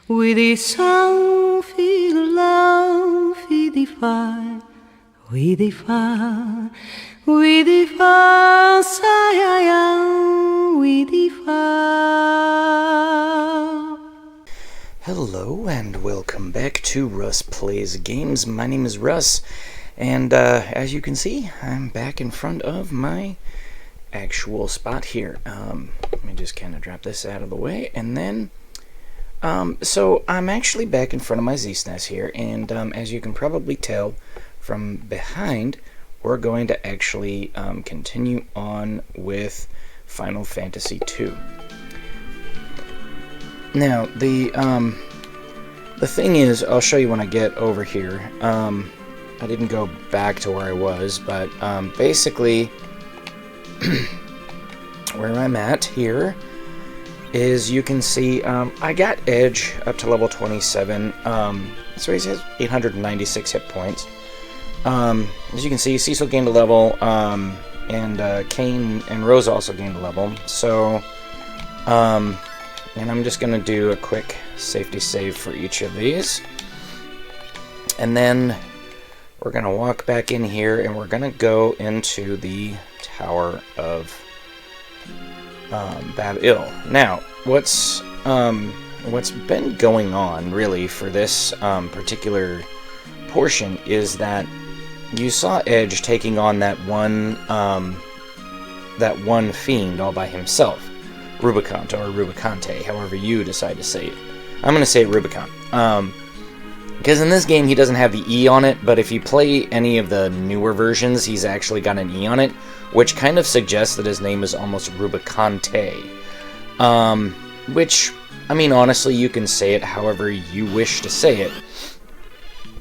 We descend, feel love, we defy, we defy, we defy, we defy. Hello and welcome back to Russ Plays Games. My name is Russ, and as you can see, I'm back in front of my actual spot here. Let me just kind of drop this out of the way, and then so I'm actually back in front of my SNES here, and as you can probably tell from behind, we're going to actually continue on with Final Fantasy II. Now, the thing is, I'll show you when I get over here. I didn't go back to where I was, but basically, where I'm at here is you can see I got Edge up to level 27, so he has 896 hit points. As you can see, Cecil gained a level, and Kane and Rose also gained a level, so, and I'm just going to do a quick safety save for each of these, and then we're going to walk back in here, and we're going to go into the Tower of Bab-il. Now, what's been going on really for this particular portion is that you saw Edge taking on that one fiend all by himself, Rubicant or Rubicante, however you decide to say it. I'm going to say Rubicant. Because in this game he doesn't have the E on it, but if you play any of the newer versions, he's actually got an E on it, which kind of suggests that his name is almost Rubicante. Which, I mean, honestly, you can say it however you wish to say it.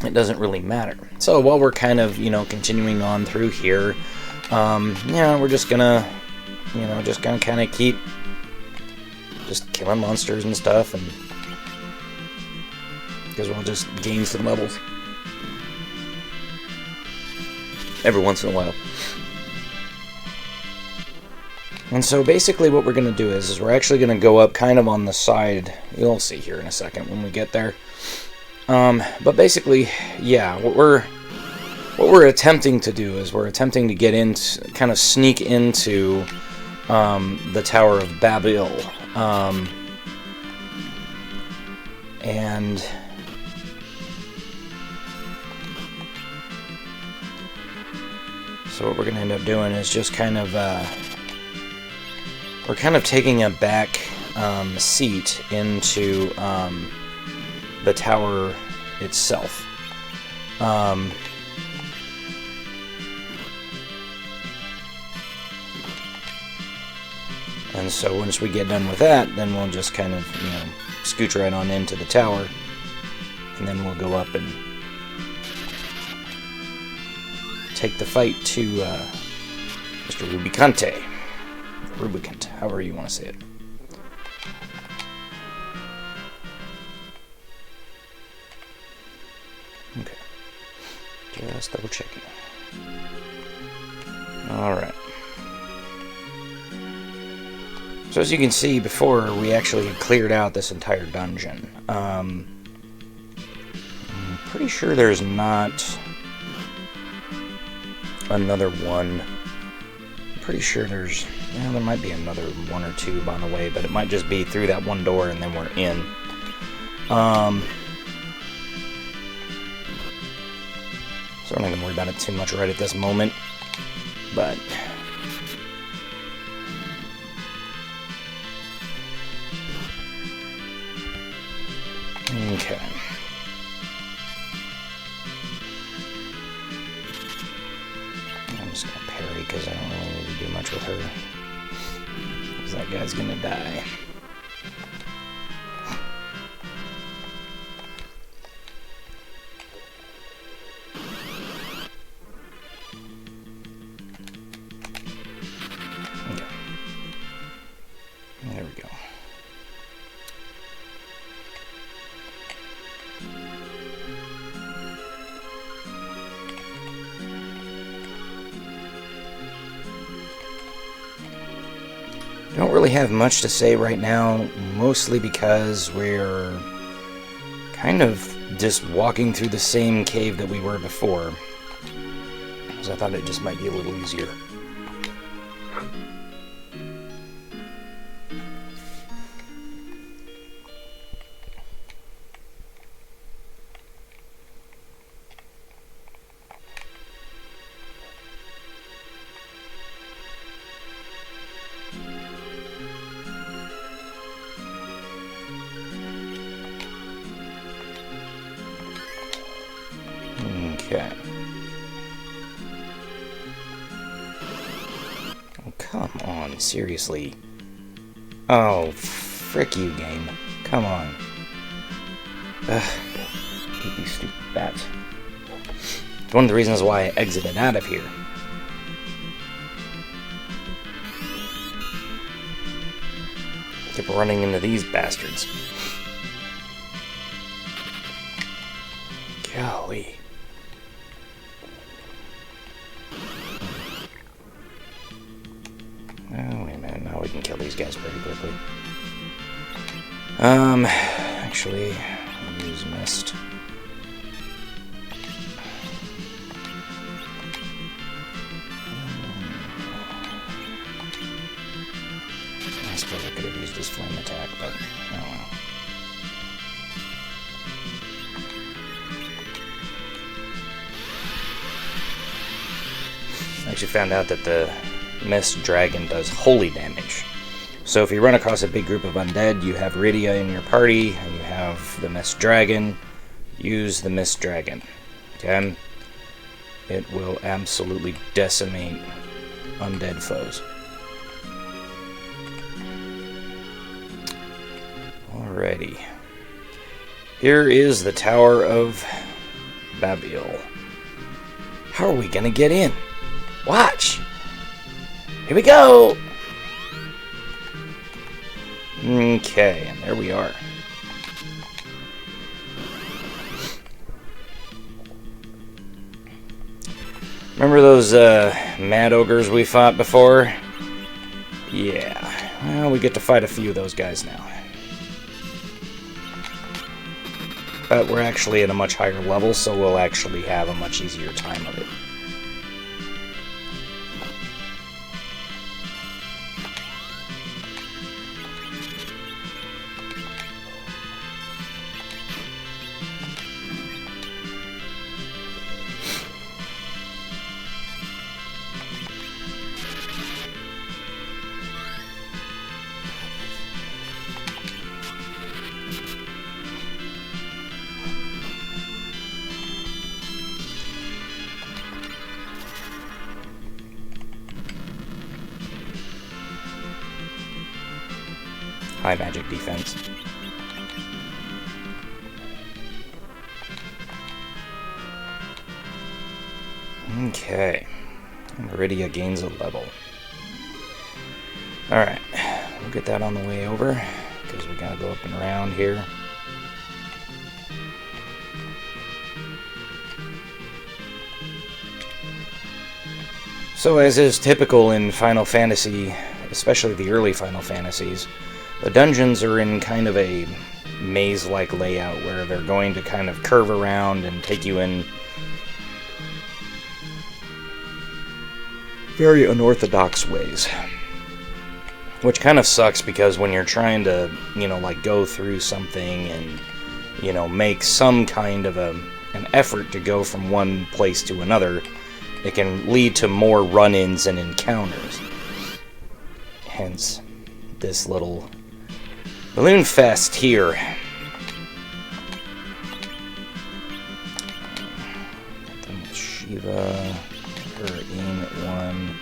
It doesn't really matter. So while we're kind of, continuing on through here, we're just gonna, kind of keep just killing monsters and stuff, and because we'll just gain some levels every once in a while. And so basically what we're going to do is we're actually going to go up kind of on the side. You'll see here in a second when we get there. But basically, yeah, what we're attempting to do is we're attempting to get into, kind of sneak into the Tower of Bab-il. And so what we're going to end up doing is just kind of, we're kind of taking a back seat into the tower itself. And so once we get done with that, then we'll just kind of, scooch right on into the tower, and then we'll go up and take the fight to Mr. Rubicante. Rubicant, however you want to say it. Okay. Just double checking. Alright. So as you can see, before we actually cleared out this entire dungeon, I'm pretty sure there's not another one. I'm pretty sure there's, there might be another one or two on the way, but it might just be through that one door and then we're in. So I'm not going to worry about it too much right at this moment, but okay. I'm just going to parry because I don't really need to do much with her, because that guy's going to die. Okay. There we go. Don't really have much to say right now, mostly because we're kind of just walking through the same cave that we were before. So I thought it just might be a little easier. Okay. Oh, come on, seriously. Oh, frick you, game. Come on. Ugh. Hate these stupid bats. It's one of the reasons why I exited out of here. Kept running into these bastards. Golly. Oh, wait a minute. Now we can kill these guys pretty quickly. Actually, I'll use mist. I suppose I could have used this flame attack, but oh well. I actually found out that the Mist Dragon does holy damage. So if you run across a big group of undead, you have Rydia in your party, and you have the Mist Dragon, use the Mist Dragon. Okay? It will absolutely decimate undead foes. Alrighty. Here is the Tower of Bab-il. How are we gonna get in? Watch! Here we go! Okay, and there we are. Remember those mad ogres we fought before? Yeah. Well, we get to fight a few of those guys now. But we're actually at a much higher level, so we'll actually have a much easier time of it. High magic defense. Okay. Rydia gains a level. Alright. We'll get that on the way over, because we gotta go up and around here. So as is typical in Final Fantasy, especially the early Final Fantasies, the dungeons are in kind of a maze-like layout where they're going to kind of curve around and take you in very unorthodox ways. Which kind of sucks because when you're trying to, like go through something and, make some kind of an effort to go from one place to another, it can lead to more run-ins and encounters. Hence, this little balloon fest here. Shiva, her aim at one.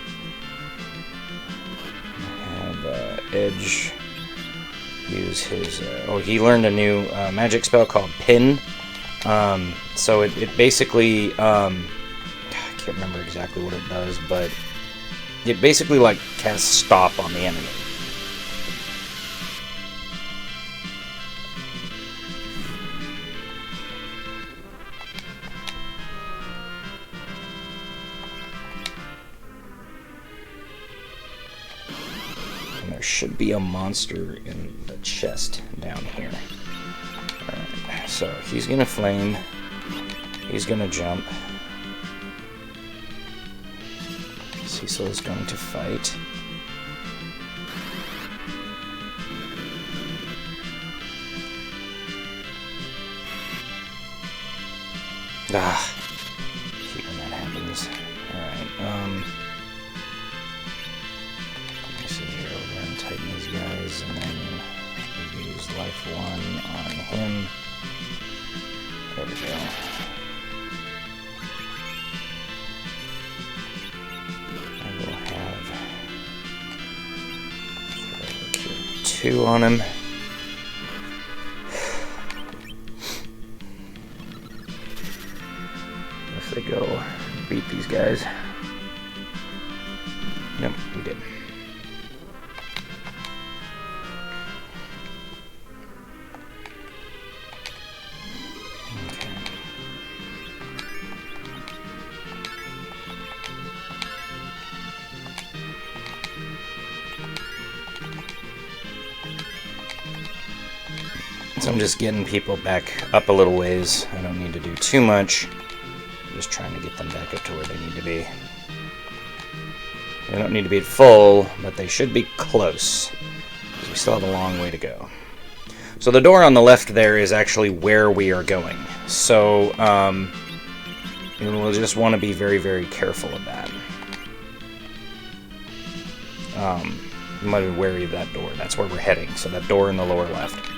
Have Edge use his. He learned a new magic spell called Pin. So it basically. I can't remember exactly what it does, but it basically like casts stop on the enemy. should be a monster in the chest down here. Alright, so he's gonna flame. He's gonna jump. Cecil is going to fight. Hate when that happens. Alright, let me see here, we're going to tighten these guys, and then we use life 1 on him. There we go. I will have Cure 2 on him. They go beat these guys. Nope, we did. Okay. So I'm just getting people back up a little ways. I don't need to do too much. Just trying to get them back up to where they need to be. They don't need to be at full, but they should be close, because we still have a long way to go. So the door on the left there is actually where we are going. So we'll just want to be very, very careful of that. You might be wary of that door. That's where we're heading. So that door in the lower left.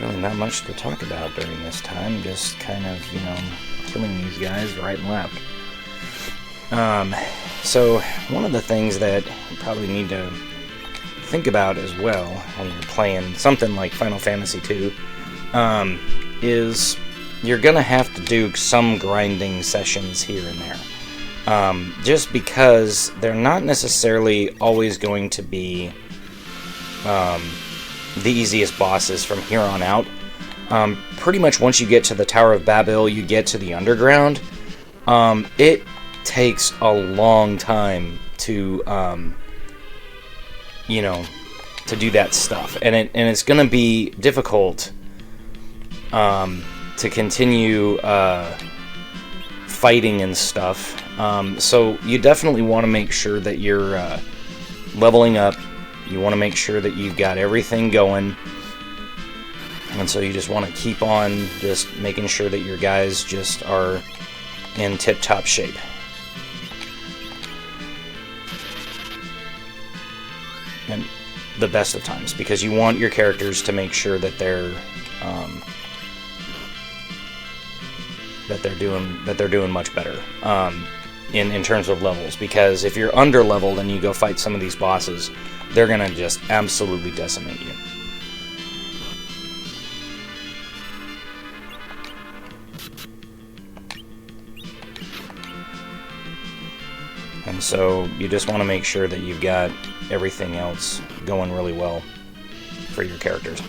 Really not much to talk about during this time, just kind of, killing these guys right and left. So one of the things that you probably need to think about as well when you're playing something like Final Fantasy II is you're going to have to do some grinding sessions here and there. Just because they're not necessarily always going to be the easiest bosses from here on out. Pretty much once you get to the Tower of Bab-il, you get to the underground. It takes a long time to, to do that stuff, and it's going to be difficult to continue fighting and stuff. So you definitely want to make sure that you're leveling up. You want to make sure that you've got everything going, and so you just want to keep on just making sure that your guys just are in tip-top shape. And the best of times, because you want your characters to make sure that they're doing much better in terms of levels. Because if you're under leveled and you go fight some of these bosses, they're gonna just absolutely decimate you. And so you just want to make sure that you've got everything else going really well for your characters.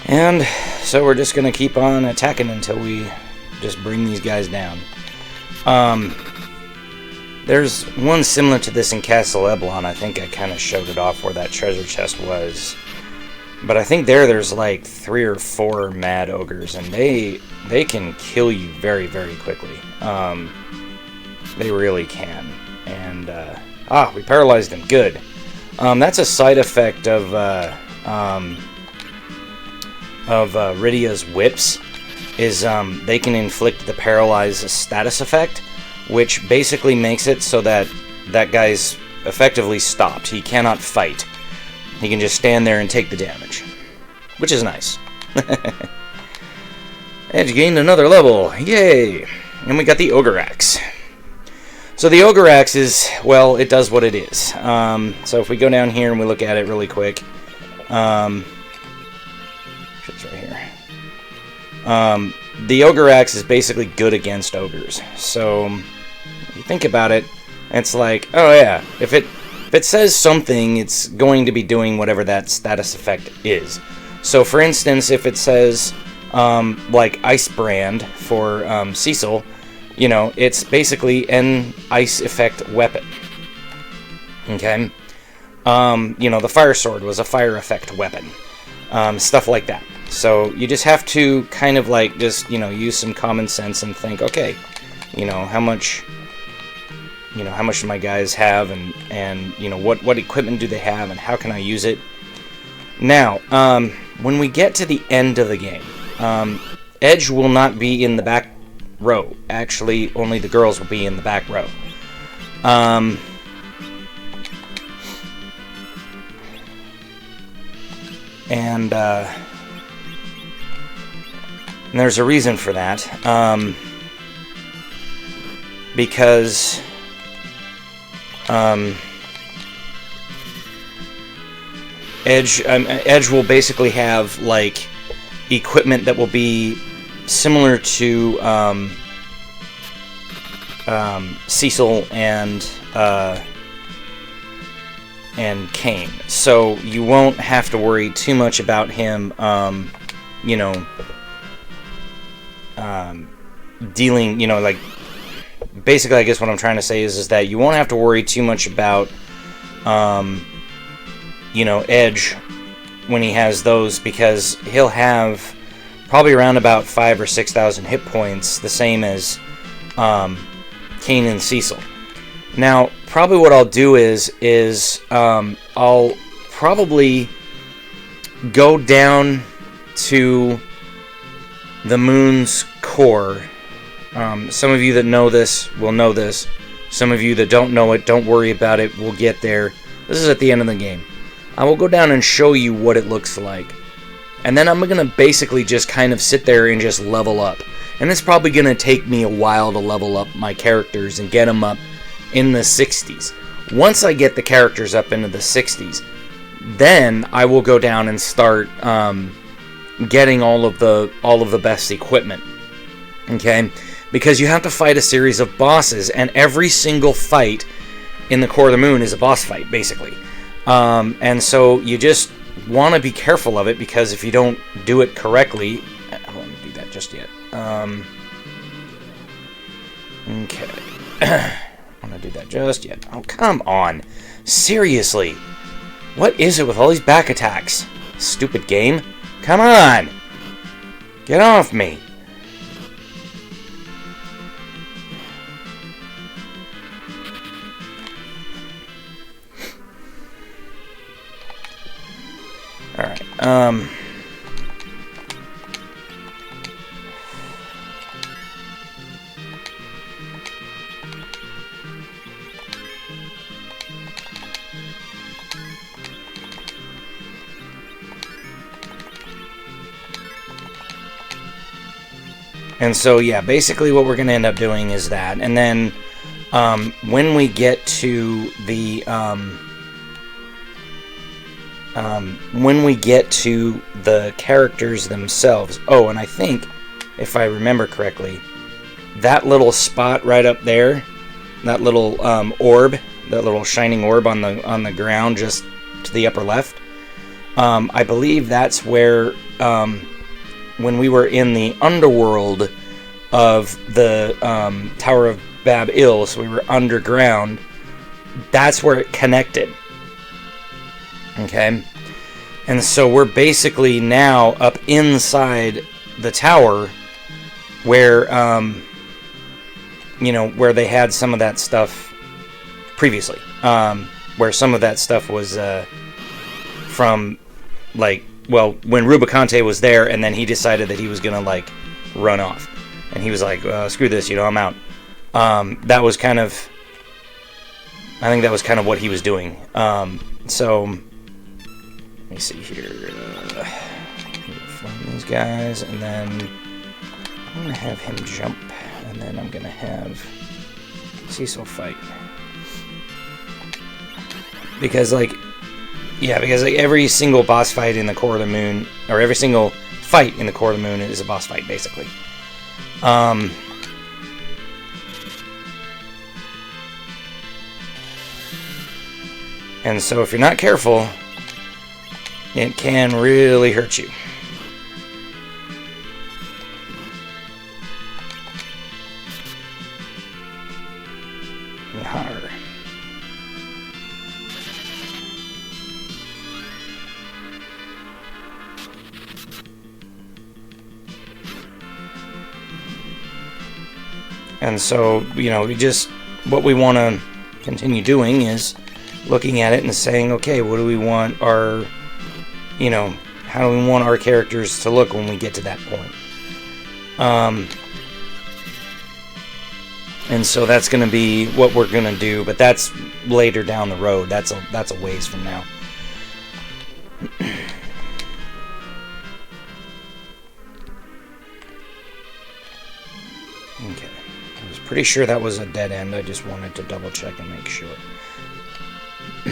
And so we're just going to keep on attacking until we just bring these guys down. There's one similar to this in Castle Eblon. I think I kind of showed it off where that treasure chest was. But I think there's like 3 or 4 mad ogres, and they can kill you very, very quickly. They really can. And, we paralyzed them. Good. That's a side effect of Rydia's whips, is they can inflict the paralyze status effect, which basically makes it so that that guy's effectively stopped. He cannot fight. He can just stand there and take the damage, which is nice. Edge gained another level. Yay! And we got the Ogre Axe. So the Ogre Axe is, well, it does what it is. So if we go down here and we look at it really quick, it's right here. The Ogre Axe is basically good against ogres. So if you think about it, it's like, oh yeah, if it says something, it's going to be doing whatever that status effect is. So for instance, if it says like Ice Brand for Cecil, you know, it's basically an ice effect weapon. Okay? You know, the Fire Sword was a fire effect weapon. Stuff like that. So you just have to kind of like just, you know, use some common sense and think, okay, you know, how much do my guys have, and you know, what equipment do they have, and how can I use it? Now, when we get to the end of the game, Edge will not be in the back row. Actually, only the girls will be in the back row. And there's a reason for that. Because Edge will basically have like equipment that will be similar to Cecil and Kane, so you won't have to worry too much about him, you know, dealing, you know, like, basically, I guess what I'm trying to say is that you won't have to worry too much about, you know, Edge when he has those, because he'll have probably around about 5,000 or 6,000 hit points, the same as Kane and Cecil. Now, probably what I'll do is I'll probably go down to the moon's core. Some of you that know this will know this. Some of you that don't know it, don't worry about it. We'll get there. This is at the end of the game. I will go down and show you what it looks like. And then I'm going to basically just kind of sit there and just level up. And it's probably going to take me a while to level up my characters and get them up in the 60s. Once I get the characters up into the 60s, then I will go down and start getting all of the best equipment. Okay? Because you have to fight a series of bosses, and every single fight in the core of the moon is a boss fight, basically. And so you just want to be careful of it, because if you don't do it correctly... I don't want to do that just yet. Okay. I don't want to do that just yet. Oh, come on. Seriously. What is it with all these back attacks? Stupid game. Come on. Get off me. Alright, and so, yeah, basically what we're going to end up doing is that. And then, when we get to the, characters themselves... Oh, and I think, if I remember correctly, that little spot right up there, that little orb, that little shining orb on the ground just to the upper left, I believe that's where, when we were in the underworld of the Tower of Bab-il, so we were underground, that's where it connected. Okay? And so we're basically now up inside the tower where, you know, where they had some of that stuff previously. Where some of that stuff was from, like, well, when Rubicante was there, and then he decided that he was going to, like, run off. And he was like, screw this, you know, I'm out. That was kind of... I think that was kind of what he was doing. So... Let me see here. Flame these guys, and then I'm going to have him jump, and then I'm going to have Cecil fight. Because like every single boss fight in the Core of the Moon, or every single fight in the Core of the Moon is a boss fight, basically. And so if you're not careful, it can really hurt you. Yar. And so, you know, what we want to continue doing is looking at it and saying, okay, what do we want our, you know, how do we want our characters to look when we get to that point? And so that's going to be what we're going to do, but that's later down the road. That's a ways from now. Okay. I was pretty sure that was a dead end. I just wanted to double check and make sure. I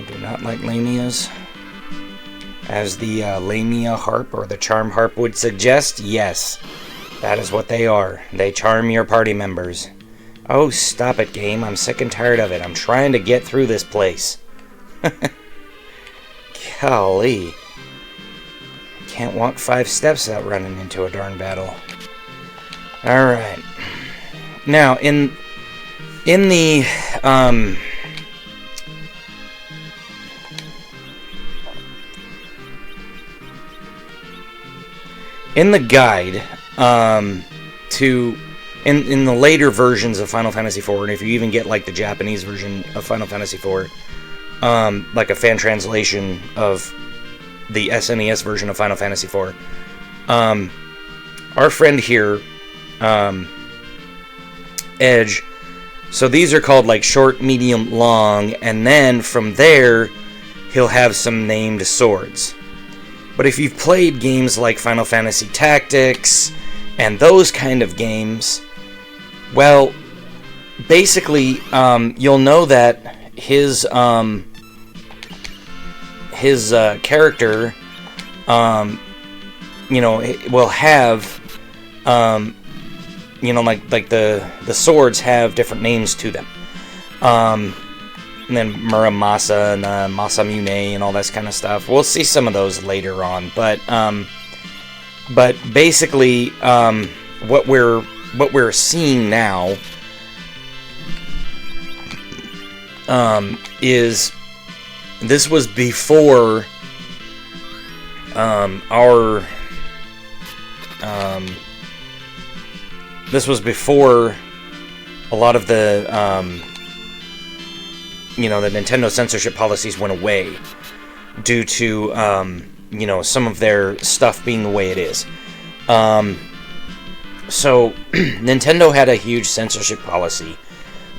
do not like lamias. As the lamia harp or the charm harp would suggest, yes, that is what they are. They charm your party members. Oh, stop it, game. I'm sick and tired of it. I'm trying to get through this place. Golly. Can't walk 5 steps without running into a darn battle. Alright. Now, in the, in the guide, in the later versions of Final Fantasy IV, and if you even get like the Japanese version of Final Fantasy IV, like a fan translation of the SNES version of Final Fantasy IV, our friend here, Edge, so these are called like short, medium, long, and then from there he'll have some named swords. But if you've played games like Final Fantasy Tactics and those kind of games, well, basically, you'll know that his character, you know, will have, you know, like the swords have different names to them. And then Muramasa and Masamune and all that kind of stuff. We'll see some of those later on, but basically, what we're seeing now is this was before this was before a lot of the you know, the Nintendo censorship policies went away due to, you know, some of their stuff being the way it is. So, Nintendo had a huge censorship policy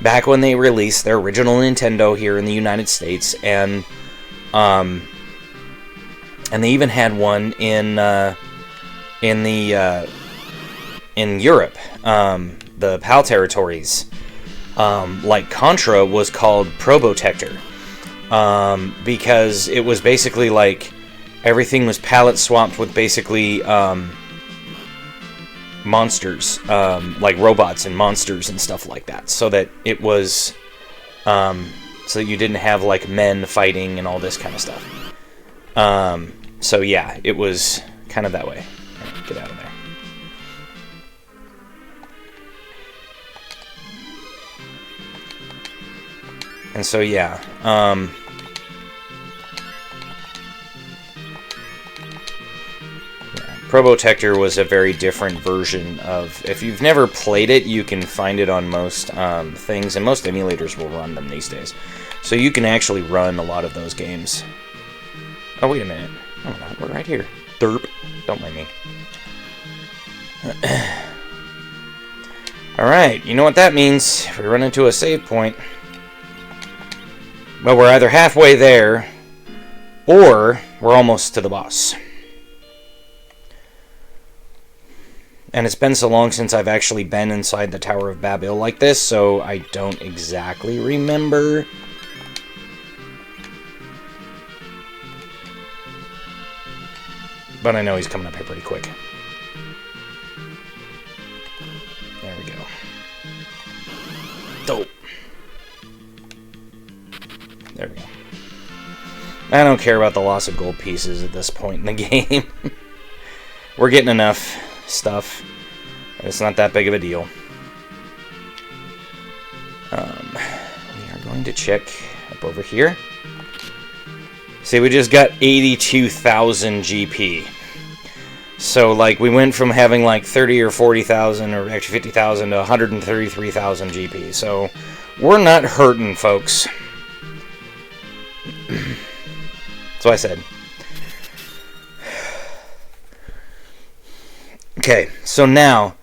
back when they released their original Nintendo here in the United States, and they even had one in Europe, the PAL territories. Like Contra was called Probotector, because it was basically like everything was palette swapped with basically monsters, like robots and monsters and stuff like that, so that it was so that you didn't have like men fighting and all this kind of stuff. So yeah, it was kind of that way. Right, get out of there. And so, yeah, Probotector was a very different version of... If you've never played it, you can find it on most things, and most emulators will run them these days. So you can actually run a lot of those games. Oh, wait a minute. Oh, no, we're right here. Derp. Don't mind me. Alright, you know what that means. If we run into a save point. But we're either halfway there, or we're almost to the boss. And it's been so long since I've actually been inside the Tower of Bab-il like this, so I don't exactly remember. But I know he's coming up here pretty quick. There we go. Dope. There we go. I don't care about the loss of gold pieces at this point in the game. We're getting enough stuff. It's not that big of a deal. We are going to check up over here. See, we just got 82,000 GP. So, like, we went from having, like, 30 or 40,000, or actually 50,000 to 133,000 GP. So, we're not hurting, folks. That's what I said. Okay, so now,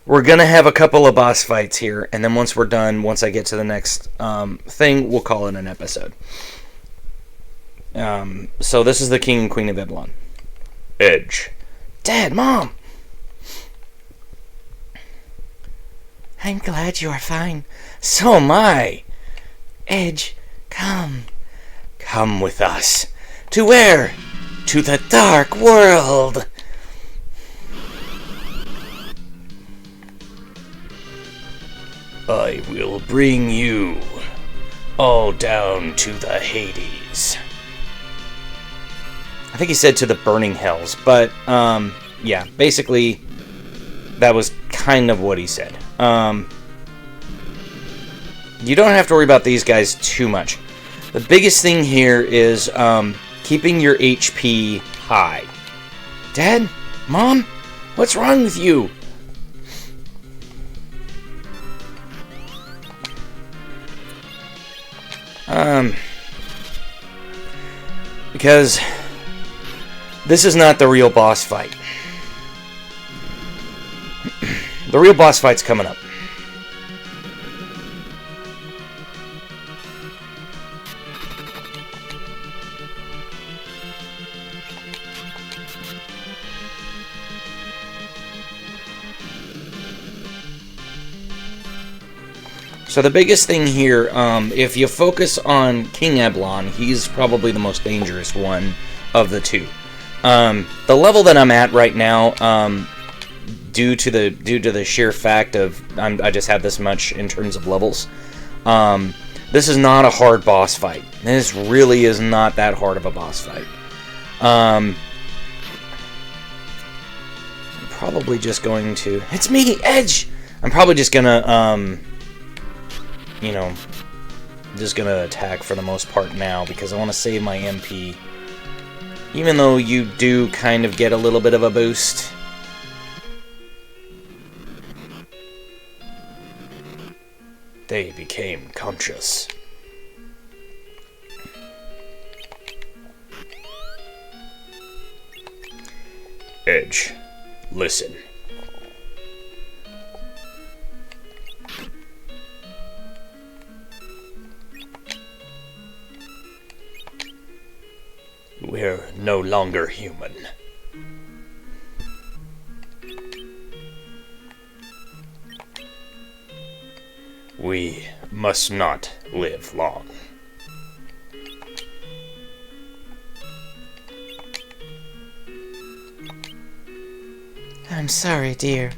we're going to have a couple of boss fights here, and then once we're done, once I get to the next thing, we'll call it an episode. So this is the King and Queen of Eblon. Edge. Dad, Mom! I'm glad you are fine. So am I. Edge, come. Come with us. To where? To the dark world. I will bring you all down to the Hades. I think he said to the burning hells, but, yeah, basically, that was kind of what he said. You don't have to worry about these guys too much. The biggest thing here is, keeping your HP high. Dad? Mom? What's wrong with you? Because this is not the real boss fight. The real boss fight's coming up. So the biggest thing here, if you focus on King Eblon, he's probably the most dangerous one of the two. The level that I'm at right now, due to the sheer fact of I just have this much in terms of levels, this is not a hard boss fight. This really is not that hard of a boss fight. I'm probably just going to... It's me, Edge! I'm probably just gonna, you know, just gonna attack for the most part now because I want to save my MP. Even though you do kind of get a little bit of a boost. They became conscious. Edge, listen. We're no longer human. We must not live long. I'm sorry, dear.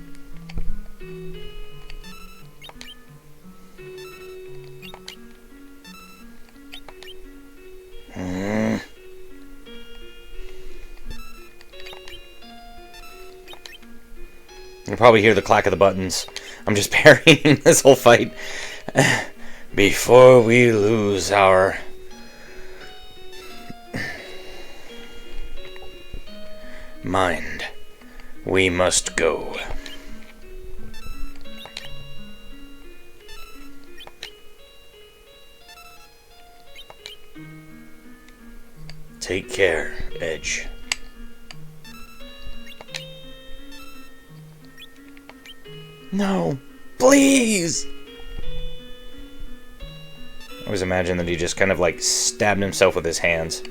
You'll probably hear the clack of the buttons. I'm just parrying this whole fight. Before we lose our... mind, we must go. Take care, Edge. No, Please! I always imagine that he just kind of like stabbed himself with his hands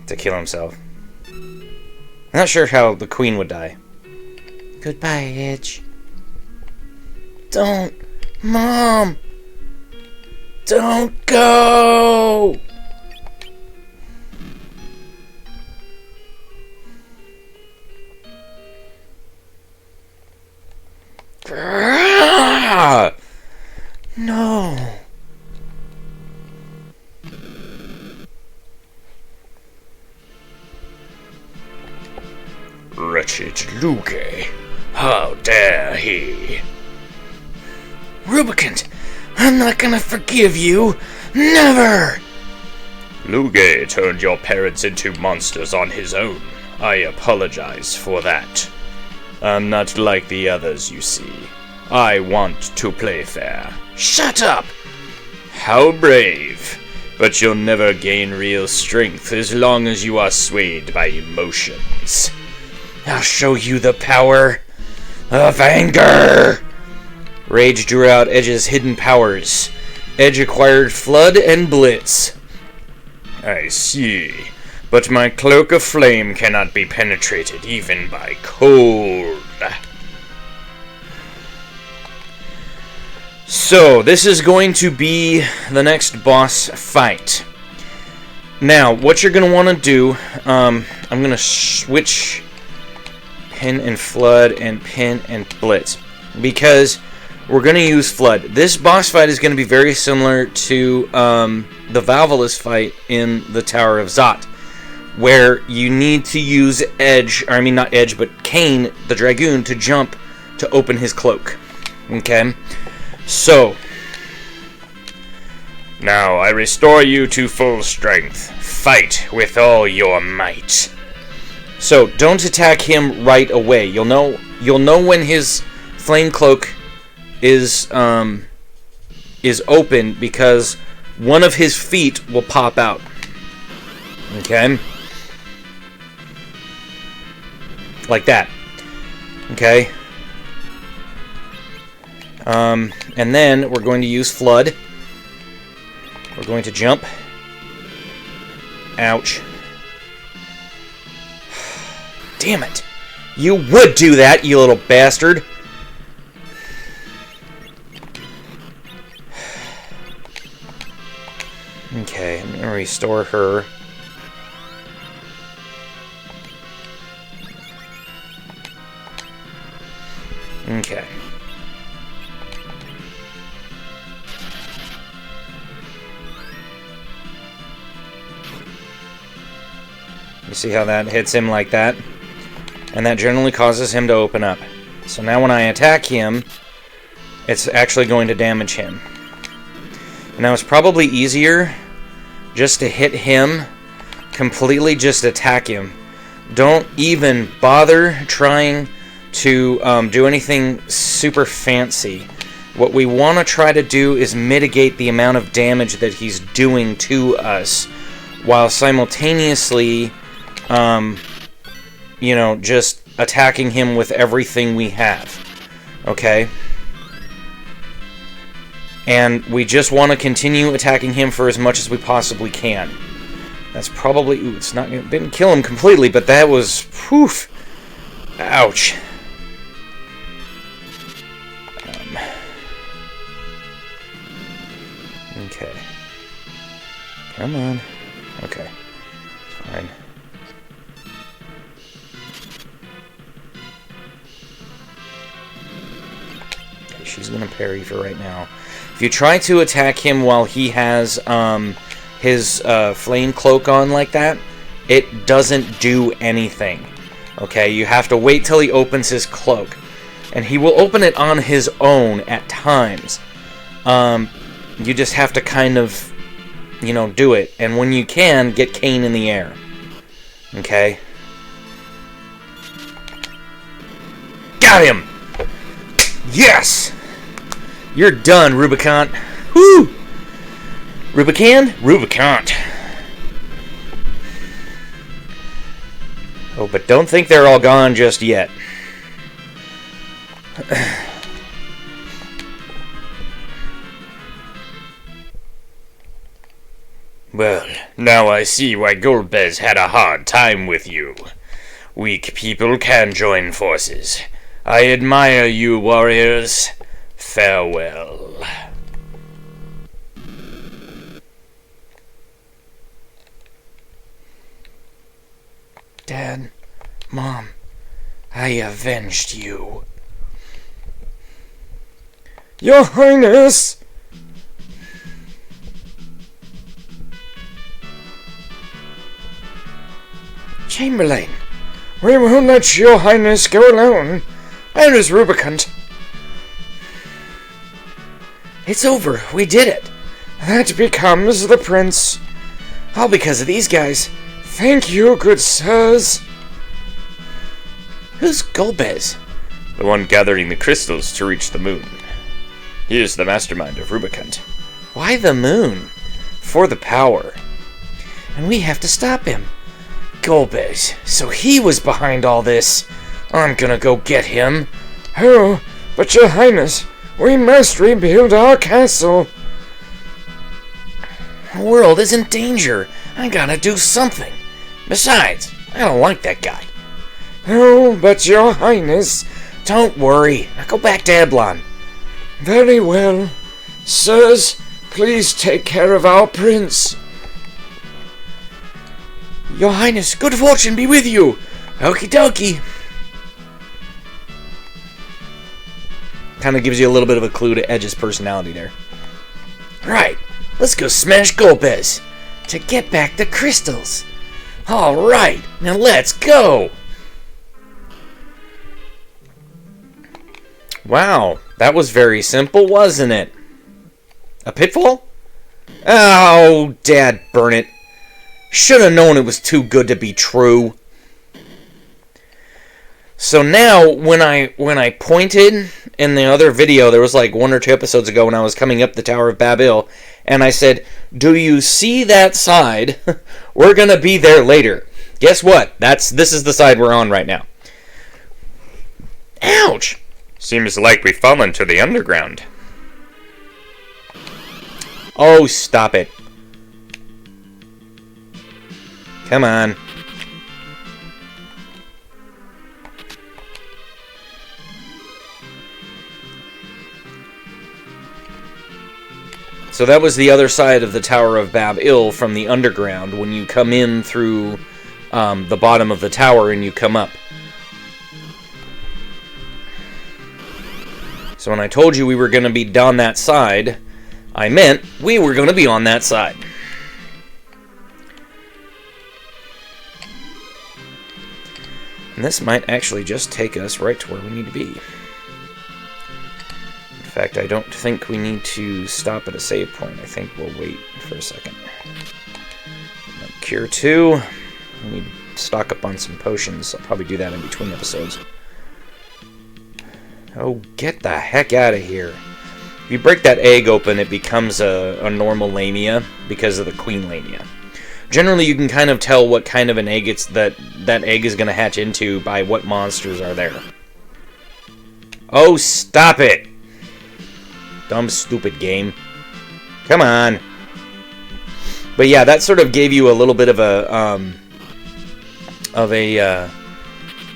to kill himself. I'm not sure how the queen would die. Goodbye, Edge. Don't, Mom! Don't go! No. Wretched Luke, how dare he? Rubicant, I'm not gonna forgive you. Never! Luge turned your parents into monsters on his own. I apologize for that. I'm not like the others, you see. I want to play fair. Shut up! How brave. But you'll never gain real strength as long as you are swayed by emotions. I'll show you the power of anger! Rage drew out Edge's hidden powers. Edge acquired Flood and Blitz. I see. But my cloak of flame cannot be penetrated even by cold. So, this is going to be the next boss fight. Now, what you're going to want to do, I'm going to switch Pin and Flood and Pin and Blitz, because we're going to use Flood. This boss fight is going to be very similar to the Valvalus fight in the Tower of Zot, where you need to use not Edge, but Cain, the Dragoon, to jump to open his cloak. Okay? So, now I restore you to full strength. Fight with all your might. So, don't attack him right away. You'll know when his flame cloak is open, because one of his feet will pop out. Okay? Like that. Okay? And then we're going to use Flood. We're going to jump. Ouch. Damn it. You would do that, you little bastard. Okay, I'm going to restore her. Okay. You see how that hits him like that? And that generally causes him to open up. So now when I attack him, it's actually going to damage him. Now it's probably easier just to hit him completely, just attack him. Don't even bother trying to do anything super fancy. What we want to try to do is mitigate the amount of damage that he's doing to us, while simultaneously just attacking him with everything we have. Okay? And we just want to continue attacking him for as much as we possibly can. That's probably... Ooh, didn't kill him completely, but that was... Whew. Ouch. Okay. Come on. Okay. Fine. Okay, she's gonna parry for right now. If you try to attack him while he has his flame cloak on like that, it doesn't do anything. Okay, you have to wait till he opens his cloak. And he will open it on his own at times. You just have to kind of, do it. And when you can, get Cain in the air. Okay? Got him! Yes! You're done, Rubicant. Woo! Rubicant? Rubicant. Oh, but don't think they're all gone just yet. Well, now I see why Golbez had a hard time with you. Weak people can join forces. I admire you, warriors. Farewell. Dad, Mom, I avenged you. Your Highness! Chamberlain, We won't let your Highness go alone. Where is Rubicant? it's over. We did it. That becomes the prince. All because of these guys. Thank you, good sirs. Who's Golbez? The one gathering the crystals to reach the moon. He is the mastermind of Rubicant. Why the moon? For the power. And we have to stop him. Golbez, so he was behind all this. I'm gonna go get him. Oh, but your Highness, we must rebuild our castle. The world is in danger. I gotta do something. Besides, I don't like that guy. Oh, but your Highness... Don't worry. Now go back to Eblon. Very well. Sirs, please take care of our prince. Your Highness, good fortune be with you. Okie dokie. Kind of gives you a little bit of a clue to Edge's personality there. Right, let's go smash Golbez to get back the crystals. All right, now let's go. Wow, that was very simple, wasn't it? A pitfall? Oh, Dad, burn it. Should have known it was too good to be true. So now, when I pointed in the other video, there was like 1 or 2 episodes ago when I was coming up the Tower of Bab-il, and I said, do you see that side? We're going to be there later. Guess what? This is the side we're on right now. Ouch! Seems like we've fallen to the underground. Oh, stop it. Come on. So that was the other side of the Tower of Bab-il from the underground when you come in through the bottom of the tower and you come up. So when I told you we were going to be on that side, I meant we were going to be on that side. And this might actually just take us right to where we need to be. In fact, I don't think we need to stop at a save point. I think we'll wait for a second. Cure 2. We need to stock up on some potions. I'll probably do that in between episodes. Oh, get the heck out of here. If you break that egg open, it becomes a normal lamia because of the queen lamia. Generally, you can kind of tell what kind of an egg that egg is going to hatch into by what monsters are there. Oh, stop it! Dumb, stupid game. Come on. But yeah, that sort of gave you a little bit of a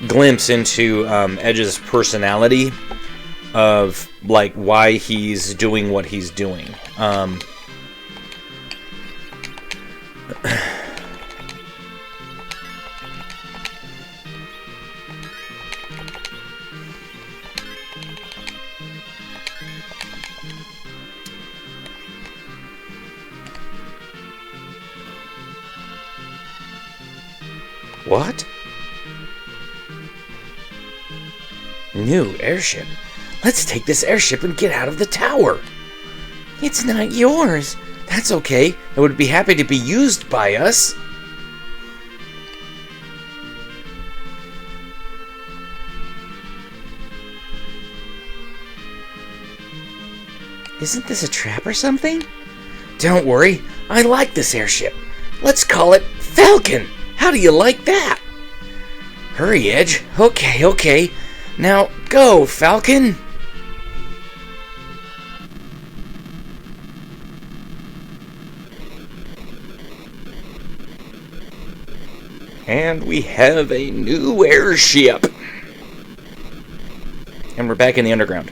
glimpse into Edge's personality of like why he's doing what he's doing. What? New airship? Let's take this airship and get out of the tower. It's not yours. That's okay. It would be happy to be used by us. Isn't this a trap or something? Don't worry. I like this airship. Let's call it Falcon. How do you like that? Hurry, Edge. Okay. Now, go, Falcon. And we have a new airship. And we're back in the underground.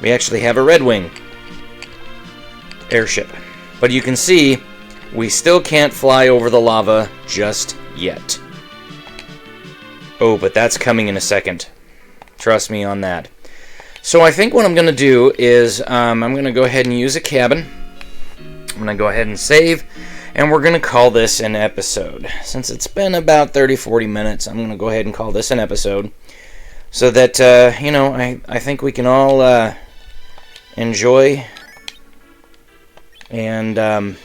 We actually have a Red Wing airship. But you can see, we still can't fly over the lava just yet. Oh, but that's coming in a second. Trust me on that. So I think what I'm going to do is I'm going to go ahead and use a cabin. I'm going to go ahead and save. And we're going to call this an episode. Since it's been about 30-40 minutes, I'm going to go ahead and call this an episode. So that, you know, I think we can all enjoy. And that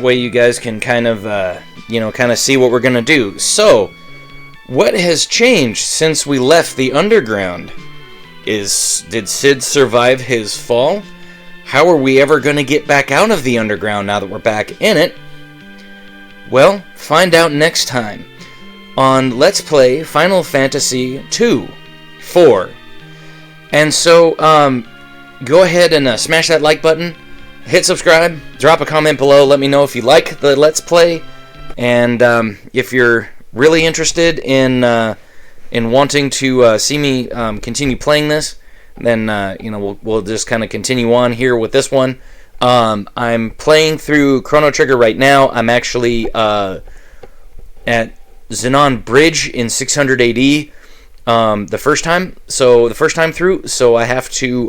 way you guys can kind of, you know, kind of see what we're going to do. So, what has changed since we left the underground? Did Sid survive his fall? How are we ever going to get back out of the underground now that we're back in it? Well, find out next time on Let's Play Final Fantasy 2-4. And so, go ahead and smash that like button, hit subscribe, drop a comment below, let me know if you like the Let's Play, and if you're really interested in wanting to see me continue playing this, then you know, we'll just kind of continue on here with this one. I'm playing through Chrono Trigger right now. I'm actually at Xenon Bridge in 600 AD the first time through. So I have to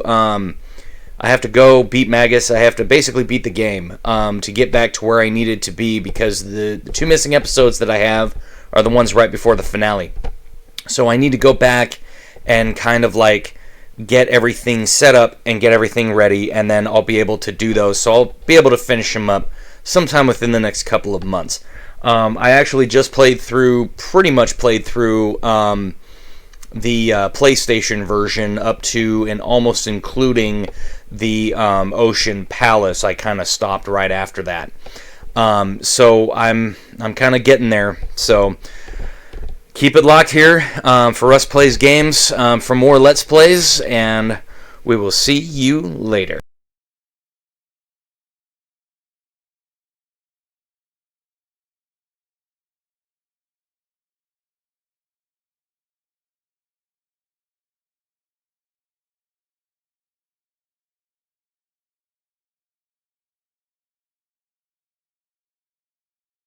go beat Magus. I have to basically beat the game to get back to where I needed to be, because the two missing episodes that I have are the ones right before the finale. So I need to go back and kind of like get everything set up and get everything ready, and then I'll be able to do those. So I'll be able to finish them up sometime within the next couple of months. I actually just pretty much played through the PlayStation version up to and almost including the Ocean Palace. I kind of stopped right after that. So I'm kind of getting there. So keep it locked here for Russ Plays Games for more Let's Plays, and we will see you later.